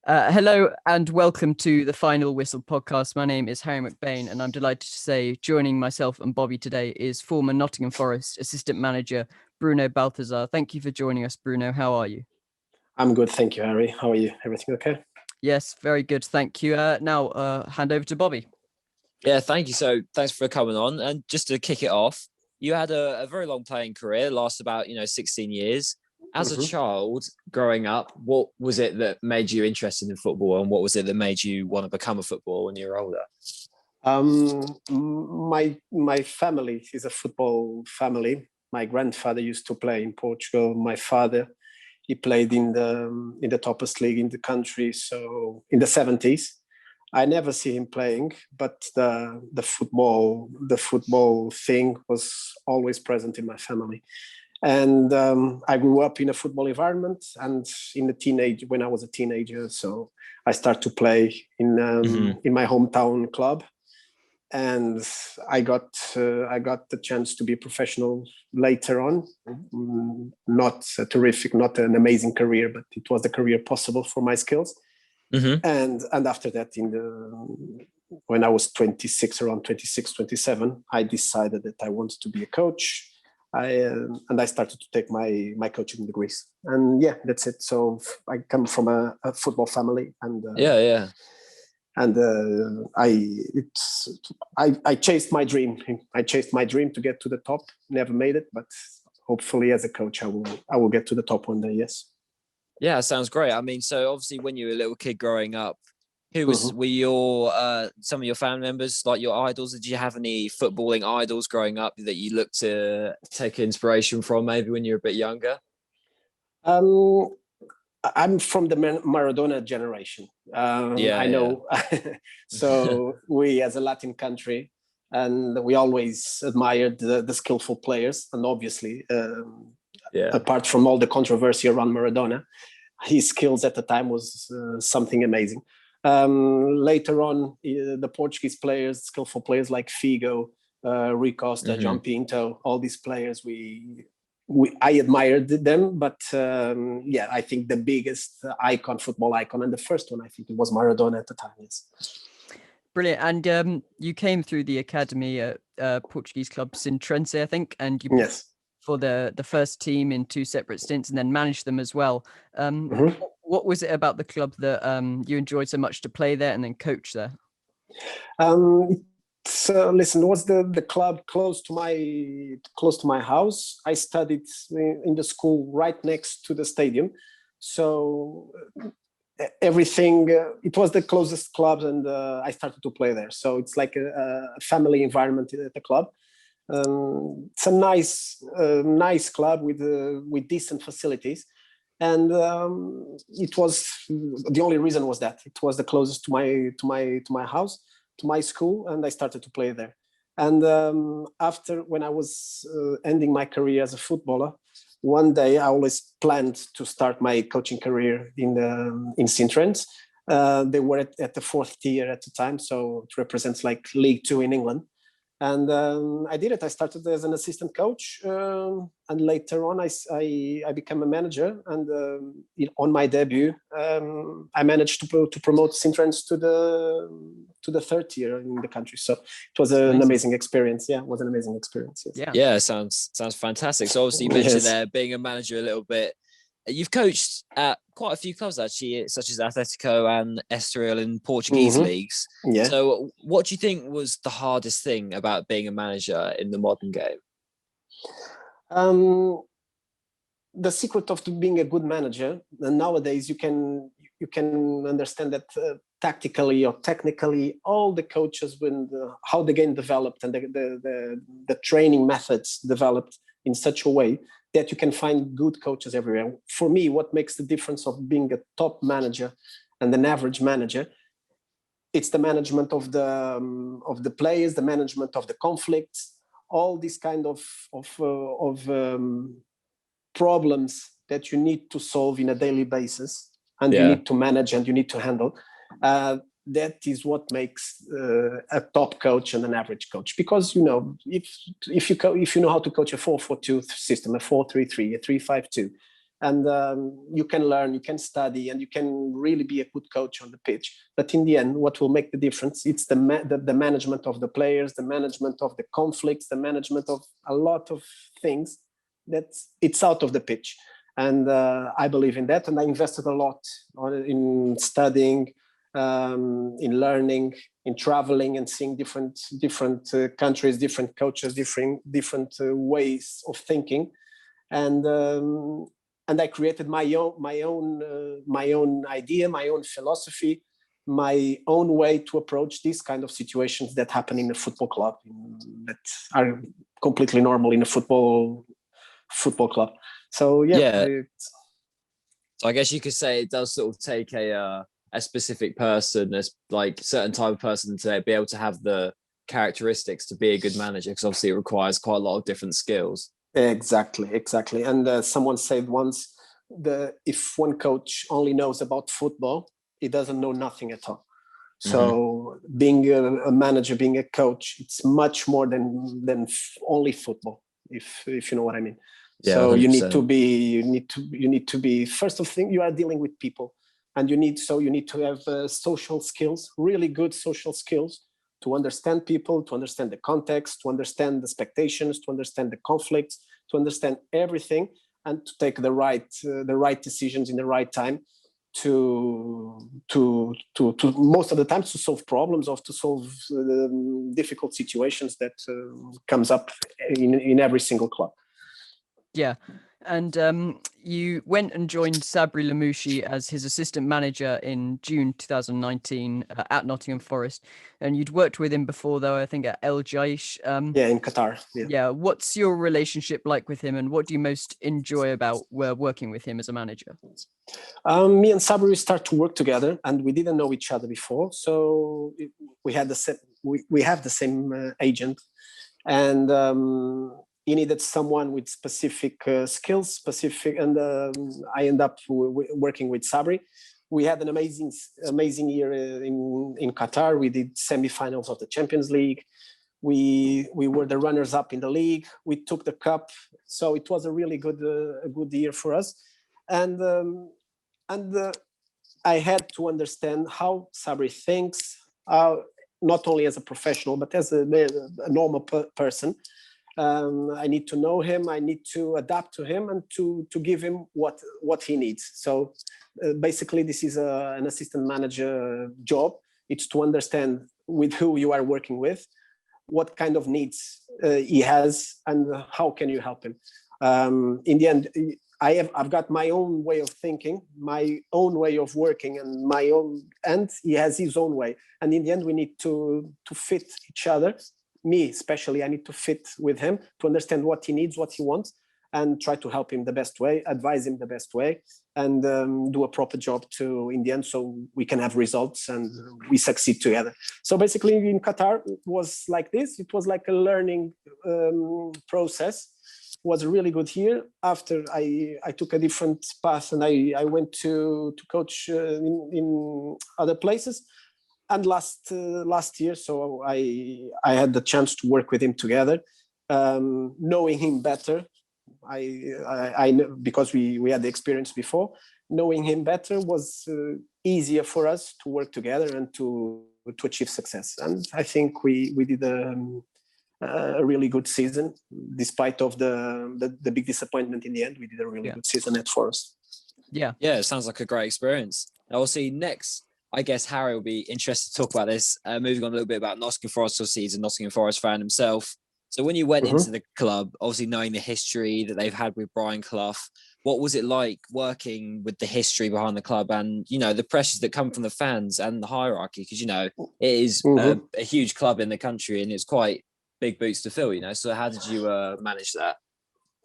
Hello and welcome to the Final Whistle podcast. My name is Harry McBain and I'm delighted to say joining myself and Bobby today is former Nottingham Forest assistant manager Bruno Baltazar. Thank you for joining us, Bruno. How are you? I'm good, thank you, Harry. How are you? Everything okay? Yes, very good, thank you. Now, hand over to Bobby. Yeah, thank you. So thanks for coming on. And just to kick it off, you had a very long playing career, last about 16 years. As a child growing up, what was it that made you interested in football, and what was it that made you want to become a footballer when you were older? My family is a football family. My grandfather used to play in Portugal. My father, he played in the toppest league in the country. So in the 70s, I never see him playing, but the football thing was always present in my family. And I grew up in a football environment, and when I was a teenager, so I started to play in my hometown club, and I got the chance to be a professional later on. Not an amazing career, but it was the career possible for my skills. And after that, when I was 26, around 26, 27, I decided that I wanted to be a coach. I started to take my coaching degrees, and yeah, that's it. So I come from a football family, and I chased my dream. I chased my dream to get to the top. Never made it, but hopefully, as a coach, I will get to the top one day. Yes. Yeah, sounds great. I mean, so obviously, when you were a little kid growing up, were your some of your family members, like your idols? Did you have any footballing idols growing up that you looked to take inspiration from, maybe when you were a bit younger? I'm from the Maradona generation. I know. So we, as a Latin country, and we always admired the skillful players, and obviously, apart from all the controversy around Maradona, his skills at the time was something amazing. Later on, the Portuguese players, skillful players like Figo, Rui Costa, João Pinto, all these players, I admired them. But I think the biggest football icon, and the first one, I think it was Maradona at the time. Yes. Brilliant. And you came through the academy at Portuguese club Sintrense, I think, and you for the first team in two separate stints, and then managed them as well. What was it about the club that you enjoyed so much to play there and then coach there? So listen, it was the club close to my house. I studied in the school right next to the stadium, so everything. It was the closest club, and I started to play there. So it's like a family environment at the club. It's a nice club with decent facilities. And it was the only reason was that it was the closest to my house, to my school, and I started to play there. And after, when I was ending my career as a footballer, one day I always planned to start my coaching career in Sintrense. They were at the fourth tier at the time, so it represents like League Two in England. And I did it. I started as an assistant coach, and later on I became a manager. And on my debut, I managed to promote Sintrense to the third tier in the country. So it was an amazing experience. Yeah, it was an amazing experience. Yes. Yeah, sounds fantastic. So obviously you mentioned there being a manager a little bit. You've coached at quite a few clubs actually, such as Atletico and Estoril in Portuguese leagues. Yeah. So what do you think was the hardest thing about being a manager in the modern game? The secret of being a good manager, and nowadays you can understand that tactically or technically, all the coaches, how the game developed and the training methods developed in such a way that you can find good coaches everywhere. For me, what makes the difference of being a top manager and an average manager, it's the management of the players, the management of the conflicts, all these kind of problems that you need to solve in a daily basis, and you need to manage and you need to handle. That is what makes a top coach and an average coach. Because if you know how to coach a 4-4-2 system, a 4-3-3, a 3-5-2, and you can learn, you can study, and you can really be a good coach on the pitch. But in the end, what will make the difference, it's the management of the players, the management of the conflicts, the management of a lot of things that it's out of the pitch. And I believe in that, and I invested a lot in studying, in learning, in traveling, and seeing different countries, different coaches, different ways of thinking, and I created my own idea, my own philosophy, my own way to approach these kind of situations that happen in a football club, that are completely normal in a football club. So So I guess you could say it does sort of take a specific person, as like certain type of person, to be able to have the characteristics to be a good manager, because obviously it requires quite a lot of different skills. Exactly. And someone said once, if one coach only knows about football, he doesn't know nothing at all. So being a manager, being a coach, it's much more than only football, if you know what I mean. Yeah, so 100%. you need to be first of thing, you are dealing with people, and you need to have social skills, really good social skills, to understand people, to understand the context, to understand the expectations, to understand the conflicts, to understand everything, and to take the right decisions in the right time, to most of the time to solve problems, or to solve difficult situations that comes up in every single club. Yeah. And you went and joined Sabri Lamouchi as his assistant manager in June 2019 at Nottingham Forest. And you'd worked with him before, though, I think at El Jaish. In Qatar. Yeah. What's your relationship like with him, and what do you most enjoy about working with him as a manager? Me and Sabri, we start to work together, and we didn't know each other before. So we have the same agent, and he needed someone with specific skills, and I end up working with Sabri. We had an amazing year in Qatar. We did semi-finals of the Champions League. We were the runners-up in the league. We took the cup, so it was a really good year for us. And I had to understand how Sabri thinks, not only as a professional but as a normal person. I need to know him. I need to adapt to him and to give him what he needs. So basically, this is an assistant manager job. It's to understand with who you are working with, what kind of needs he has, and how can you help him. In the end, I've got my own way of thinking, my own way of working, and he has his own way. And in the end, we need to fit each other. Me especially, I need to fit with him to understand what he needs, what he wants, and try to help him the best way, advise him the best way, and do a proper job in the end, so we can have results and we succeed together. So basically in Qatar, it was like this. It was like a learning process. It was a really good year. After I took a different path, and I went to coach in other places. And last year, so I had the chance to work with him together, knowing him better. I know, because we had the experience before. Knowing him better was easier for us to work together and to achieve success. And I think we did a really good season, despite of the big disappointment in the end. We did a really good season at Forest. Yeah, it sounds like a great experience. Now we'll see next. I guess Harry will be interested to talk about this. Moving on a little bit about Nottingham Forest, obviously he's a Nottingham Forest fan himself. So when you went into the club, obviously knowing the history that they've had with Brian Clough, what was it like working with the history behind the club and, the pressures that come from the fans and the hierarchy? Because, it is a huge club in the country and it's quite big boots to fill, So how did you manage that?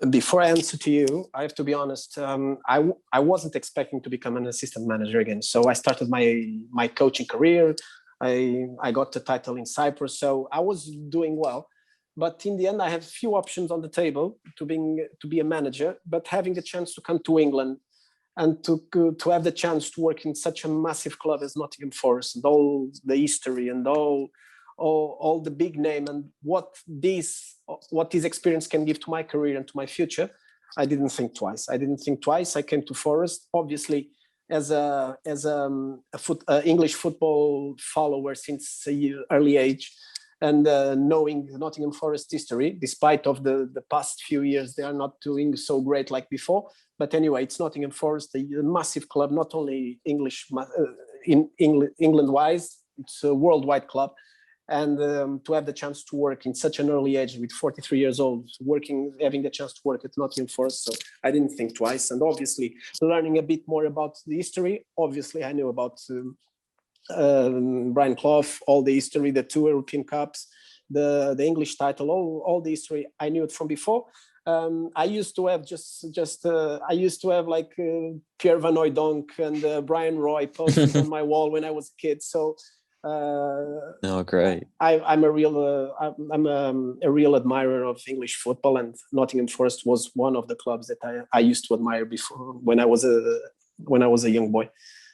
Before I answer to you, I have to be honest. I wasn't expecting to become an assistant manager again. So I started my coaching career. I got the title in Cyprus, so I was doing well. But in the end, I have a few options on the table to be a manager. But having the chance to come to England and to have the chance to work in such a massive club as Nottingham Forest, and all the history and all the big name, and what this experience can give to my career and to my future, I didn't think twice. I came to Forest, obviously, as a English football follower since an early age, and knowing Nottingham Forest history, despite of the past few years, they are not doing so great like before. But anyway, it's Nottingham Forest, a massive club, not only England-wise, it's a worldwide club. And to have the chance to work in such an early age with 43 years old, having the chance to work at Nottingham Forest, so I didn't think twice. And obviously, learning a bit more about the history, obviously I knew about Brian Clough, all the history, the 2 European Cups, the English title, all the history, I knew it from before. I used to have like Pierre Van Hooijdonk and Brian Roy posted on my wall when I was a kid. So great. I'm a real admirer of English football, and Nottingham Forest was one of the clubs that I used to admire before when I was a young boy.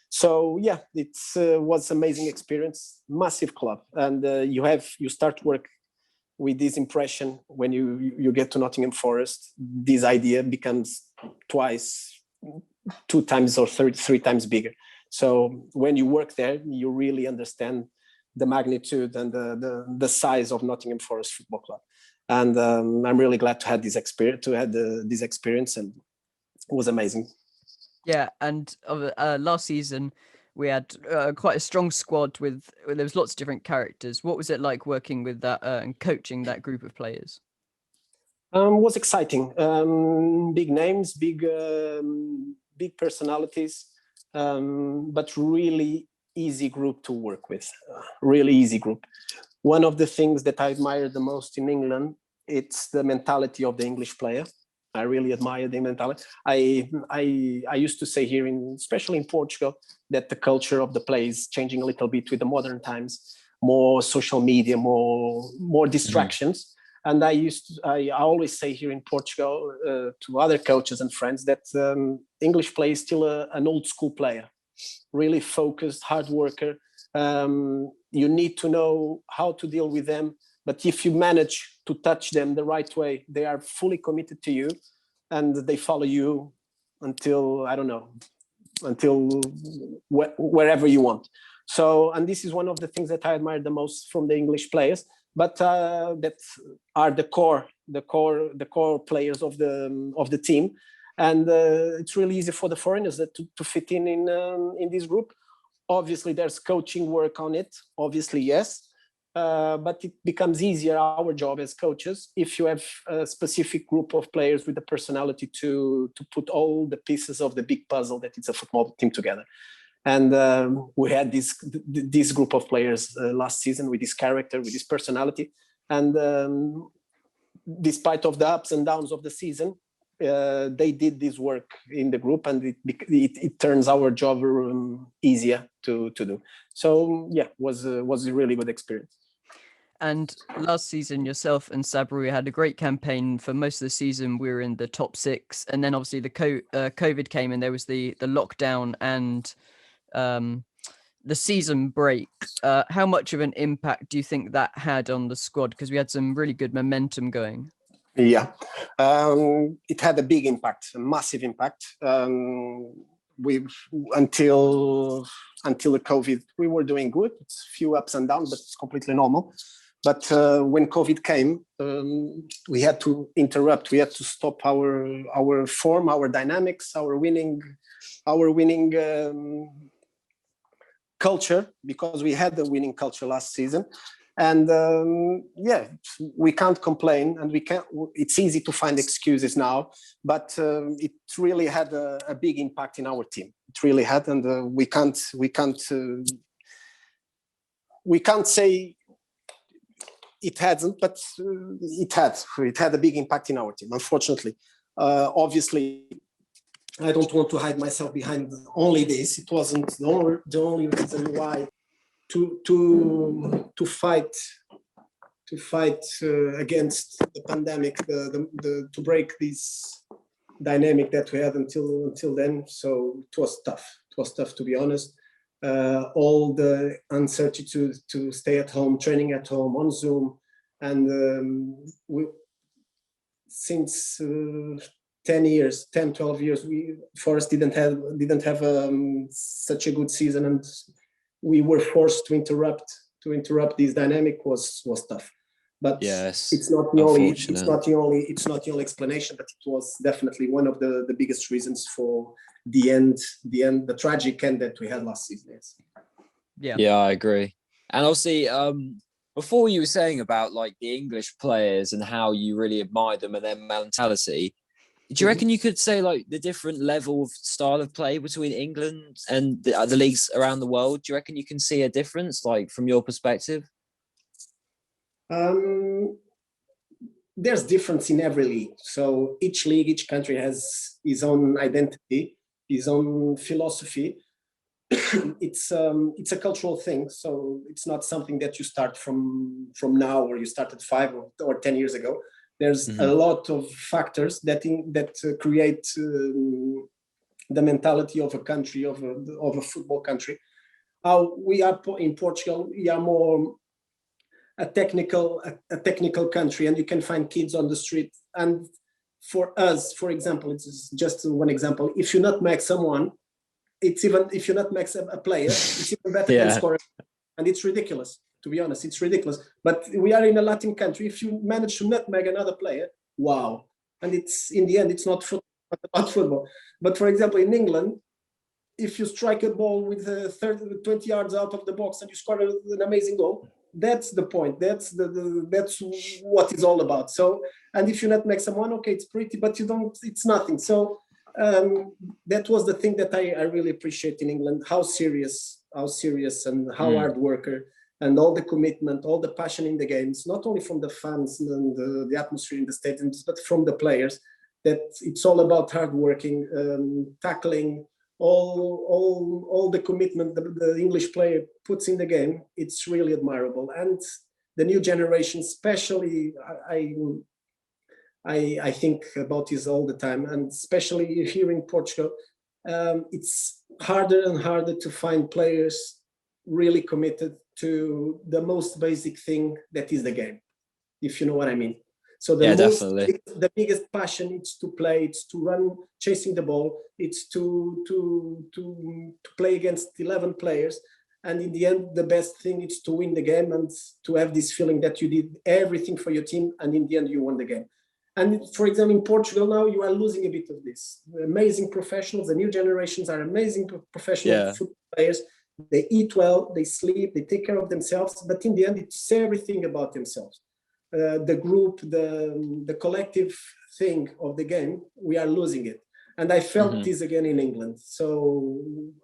So yeah, it was amazing experience, massive club, and you start work with this impression when you get to Nottingham Forest. This idea becomes 2 times or 3 times bigger. So when you work there, you really understand the magnitude and the size of Nottingham Forest Football Club. And I'm really glad to have this experience, and it was amazing. Yeah, and last season we had quite a strong squad there was lots of different characters. What was it like working with that and coaching that group of players? Was exciting. Big names, big personalities. But really easy group to work with, really easy group. One of the things that I admire the most in England, it's the mentality of the English player. I really admire the mentality. I used to say here, especially in Portugal, that the culture of the play is changing a little bit with the modern times, more social media, more distractions. And I always say here in Portugal to other coaches and friends that English play is still an old school player, really focused, hard worker. You need to know how to deal with them. But if you manage to touch them the right way, they are fully committed to you, and they follow you until, I don't know, until wherever you want. So, and this is one of the things that I admire the most from the English players. But that are the core players of the team, and it's really easy for the foreigners to fit in this group. Obviously, there's coaching work on it. Obviously, yes, but it becomes easier, our job as coaches, if you have a specific group of players with the personality to put all the pieces of the big puzzle that it's a football team together. And we had this group of players last season with this character, with this personality. And despite of the ups and downs of the season, they did this work in the group, and it turns our job easier to do. So yeah, was a really good experience. And last season, yourself and Sabri had a great campaign. For most of the season, we were in the top 6. And then obviously the COVID came, and there was the lockdown and the season break. How much of an impact do you think that had on the squad? Because we had some really good momentum going. Yeah, it had a big impact, a massive impact. Until the COVID, we were doing good. It's a few ups and downs, but it's completely normal. But when COVID came, we had to interrupt. We had to stop our form, our dynamics, our winning culture, because we had the winning culture last season. And yeah, we can't complain, and it's easy to find excuses now, but it really had a big impact in our team. It really had, and we can't say it hasn't, but it had a big impact in our team, unfortunately. Obviously, I don't want to hide myself behind only this. It wasn't the only reason why to fight against the pandemic, to break this dynamic that we had until then. So it was tough. It was tough, to be honest. All the uncertainty to stay at home, training at home on Zoom, and since 12 years, Forest didn't have such a good season, and we were forced to interrupt this dynamic was tough. But yes, it's not the only explanation, but it was definitely one of the biggest reasons for the tragic end that we had last season. Yes. Yeah, I agree. And obviously, before you were saying about like the English players and how you really admire them and their mentality, do you reckon you could say like the different level of style of play between England and the other leagues around the world? Do you reckon you can see a difference, like from your perspective? There's difference in every league. So each league, each country has his own identity, his own philosophy. It's a cultural thing. So it's not something that you start from now, or you started 5 or 10 years ago. There's a lot of factors that create the mentality of a country, of a football country. How we are in Portugal, we are more a technical country, and you can find kids on the street. And for us, for example, it's just one example. If you nutmeg someone, it's even if you nutmeg a player, it's even better than scoring. And it's ridiculous. To be honest, it's ridiculous. But we are in a Latin country. If you manage to nutmeg another player, wow! And it's in the end, it's not about football. But for example, in England, if you strike a ball with 20 yards out of the box and you score an amazing goal, that's the point. That's that's what it's all about. So, and if you nutmeg someone, okay, it's pretty, but you don't. It's nothing. So that was the thing that I really appreciate in England. How serious and how hard worker. And all the commitment, all the passion in the games, not only from the fans and the atmosphere in the stadiums, but from the players, that it's all about hard working, tackling, all the commitment the English player puts in the game. It's really admirable. And the new generation, especially, I think about this all the time, and especially here in Portugal, it's harder and harder to find players really committed to the most basic thing that is the game, if you know what I mean. So the biggest passion, it's to play, it's to run chasing the ball, it's to play against 11 players, and in the end the best thing is to win the game and to have this feeling that you did everything for your team and in the end you won the game. And for example, in Portugal now you are losing a bit of this. Amazing professionals, the new generations are amazing professional football players. They eat well, they sleep, they take care of themselves, but in the end, it's everything about themselves. The group, the collective thing of the game, we are losing it. And I felt this again in England. So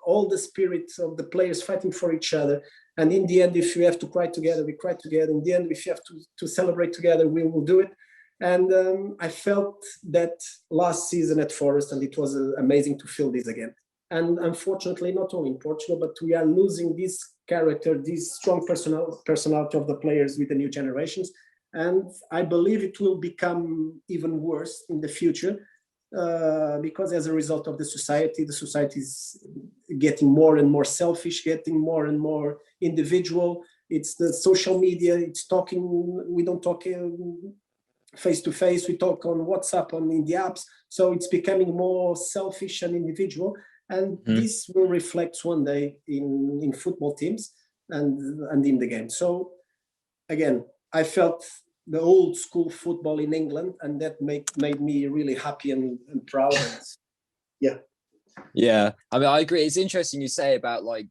all the spirits of the players fighting for each other. And in the end, if we have to cry together, we cry together. In the end, if you have to celebrate together, we will do it. And I felt that last season at Forest, and it was amazing to feel this again. And unfortunately, not only in Portugal, but we are losing this character, this strong personality of the players with the new generations. And I believe it will become even worse in the future because as a result of the society is getting more and more selfish, getting more and more individual. It's the social media, it's talking, we don't talk face to face, we talk on WhatsApp, in the apps. So it's becoming more selfish and individual. And this will reflect one day in football teams and in the game. So again, I felt the old school football in England, and that made me really happy and proud. Yeah, I mean, I agree. It's interesting you say about like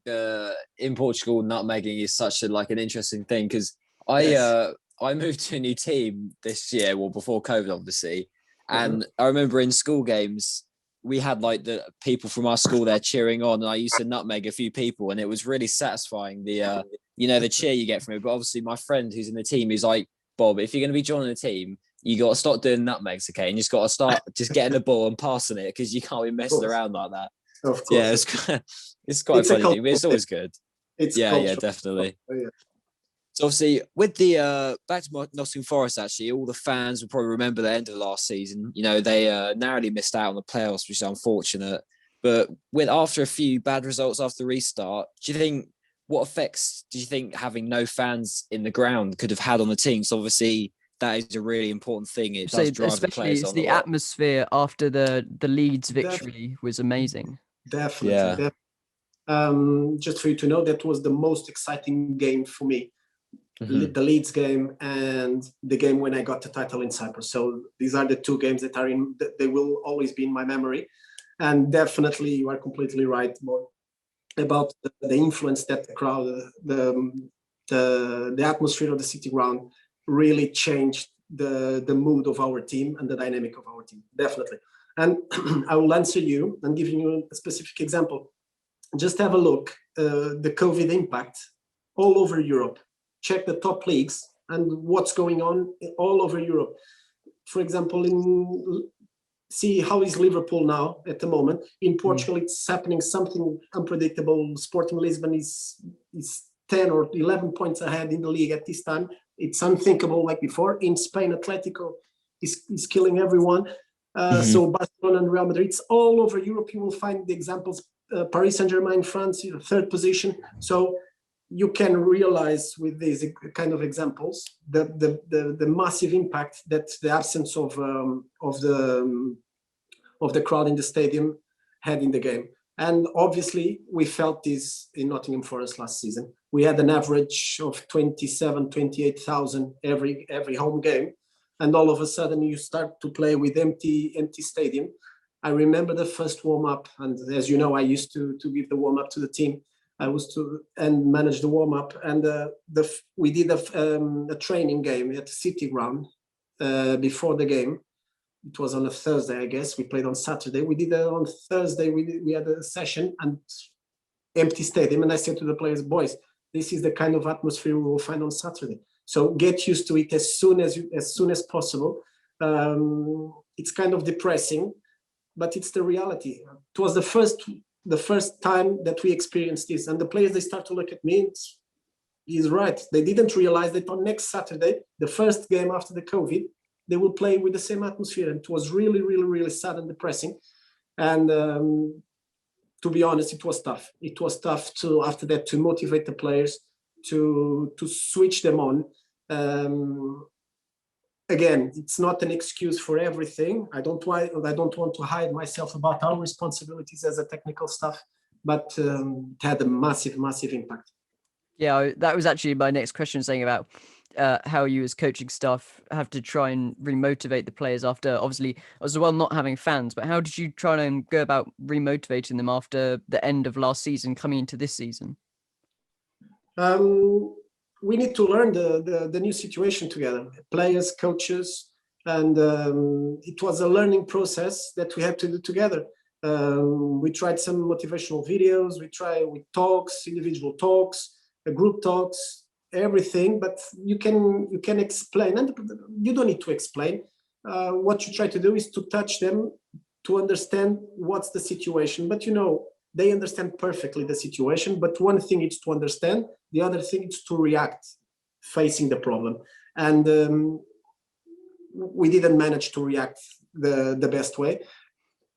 in Portugal, nutmegging is such an interesting thing because I moved to a new team this year, well before COVID, obviously, and I remember in school games we had like the people from our school there cheering on, and I used to nutmeg a few people, and it was really satisfying. The the cheer you get from it. But obviously, my friend who's in the team is like, Bob, if you're going to be joining the team, you got to stop doing nutmegs, okay? And you just got to start just getting the ball and passing it because you can't be messing around like that. Of course. Yeah, it's quite funny thing, but it's always good. Yeah, definitely. Oh, yeah. So obviously, with the back to Nottingham Forest, actually, all the fans will probably remember the end of last season. You know, they narrowly missed out on the playoffs, which is unfortunate. But after a few bad results after the restart, what effects do you think having no fans in the ground could have had on the team? So obviously, that is a really important thing. It does drive the players on the atmosphere after the Leeds victory was amazing. Definitely. Just for you to know, that was the most exciting game for me. The Leeds game and the game when I got the title in Cyprus. So these are the two games that they will always be in my memory. And definitely, you are completely right about the influence that the crowd, the atmosphere of the city ground really changed the mood of our team and the dynamic of our team. Definitely. And I will answer you and give you a specific example. Just have a look, the COVID impact all over Europe. Check the top leagues and what's going on all over Europe. For example, see how is Liverpool now at the moment. In Portugal, it's happening something unpredictable. Sporting Lisbon is 10 or 11 points ahead in the league at this time. It's unthinkable like before. In Spain, Atletico is killing everyone. So Barcelona and Real Madrid, it's all over Europe. You will find the examples. Paris Saint-Germain, France, third position. So you can realize with these kind of examples the massive impact that the absence of the crowd in the stadium had in the game. And obviously, we felt this in Nottingham Forest last season. We had an average of 27, 28,000 every home game. And all of a sudden, you start to play with empty stadium. I remember the first warm-up, and as you know, I used to give the warm-up to the team. I was and manage the warm-up, and we did a training game at the City Ground before the game. It was on a Thursday, I guess. We played on Saturday. We did on Thursday. We had a session and empty stadium, and I said to the players, "Boys, this is the kind of atmosphere we will find on Saturday. So get used to it as soon as possible." It's kind of depressing, but it's the reality. It was the first time that we experienced this, and the players, they start to look at me. He's right. They didn't realize that on next Saturday, the first game after the COVID, they will play with the same atmosphere, and it was really, really, really sad and depressing. And to be honest, it was tough. It was tough after that to motivate the players to switch them on. Again, it's not an excuse for everything. I don't want to hide myself about our responsibilities as a technical staff, but it had a massive, massive impact. Yeah, that was actually my next question, saying about how you as coaching staff have to try and remotivate the players after, obviously, as well, not having fans. But how did you try and go about remotivating them after the end of last season, coming into this season? We need to learn the new situation together, players, coaches, and it was a learning process that we had to do together. We tried some motivational videos, we tried with talks, individual talks, group talks, everything, but you can explain, and you don't need to explain. What you try to do is to touch them, to understand what's the situation, but they understand perfectly the situation, but one thing is to understand, the other thing is to react, facing the problem. And we didn't manage to react the best way.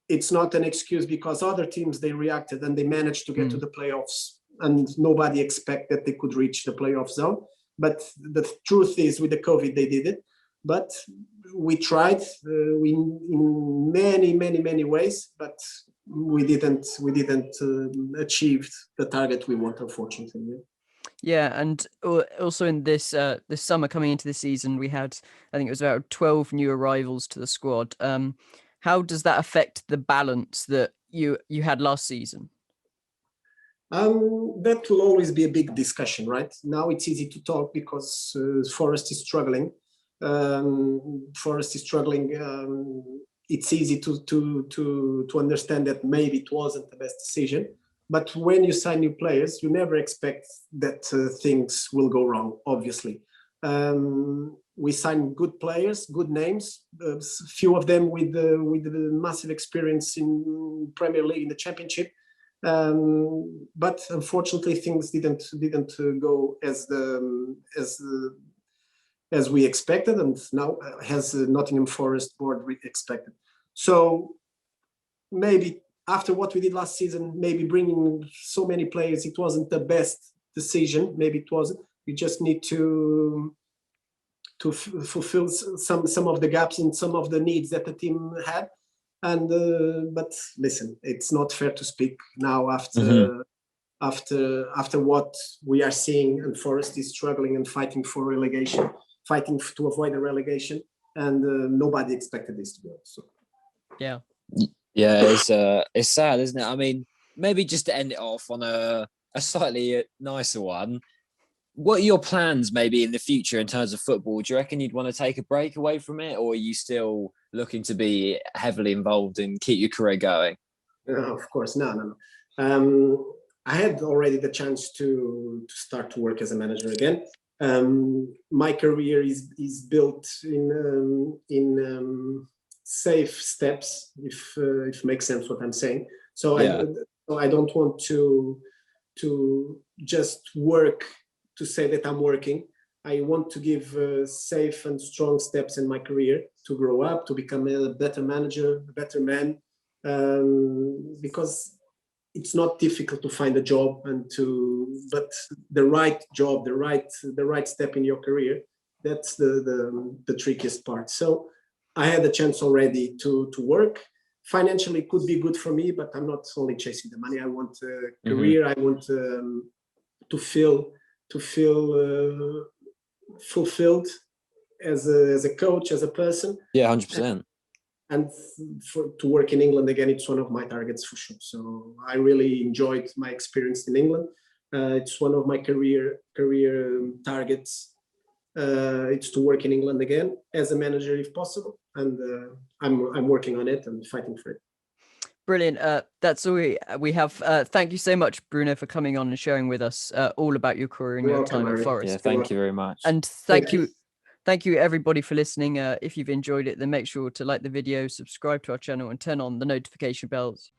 It's not an excuse, because other teams, they reacted and they managed to get to the playoffs, and nobody expected that they could reach the playoff zone. But the truth is, with the COVID, they did it. But we tried in many ways, but we didn't achieve the target we want, unfortunately. Yeah, and also in this summer coming into the season, we had, I think it was about 12 new arrivals to the squad. How does that affect the balance that you had last season? That will always be a big discussion, right? Now it's easy to talk because Forest is struggling. It's easy to understand that maybe it wasn't the best decision. But when you sign new players, you never expect that things will go wrong, obviously. We signed good players, good names, few of them with the massive experience in Premier League, in the Championship. But unfortunately, things didn't go as we expected, and now has the Nottingham Forest board expected. So maybe after what we did last season, maybe bringing so many players, it wasn't the best decision. Maybe it wasn't. You just need to fulfill some of the gaps and some of the needs that the team had. And but listen, it's not fair to speak now after what we are seeing, and Forest is struggling and fighting for relegation, fighting to avoid the relegation, and nobody expected this to go. So yeah, it's sad, isn't it? I mean, maybe just to end it off on a slightly nicer one. What are your plans maybe in the future in terms of football? Do you reckon you'd want to take a break away from it, or are you still looking to be heavily involved and keep your career going? Of course, no. I had already the chance to start to work as a manager again. My career is built in safe steps, if it makes sense what I'm saying. So I don't want to just work to say that I'm working. I want to give safe and strong steps in my career to grow up, to become a better manager, a better man, because it's not difficult to find a job but the right job, the right step in your career, that's the trickiest part. So I had a chance already to work. Financially, it could be good for me, but I'm not only chasing the money. I want a career. I want to feel fulfilled as a coach, as a person. Yeah, 100%. And to work in England again, it's one of my targets for sure. So I really enjoyed my experience in England. It's one of my career targets. It's to work in England again as a manager if possible, and I'm working on it and fighting for it. Brilliant. That's all we have. Thank you so much, Bruno, for coming on and sharing with us all about your career and your time at Forest. Yeah, thank you very much. And thank you everybody for listening. If you've enjoyed it, then make sure to like the video, subscribe to our channel, and turn on the notification bells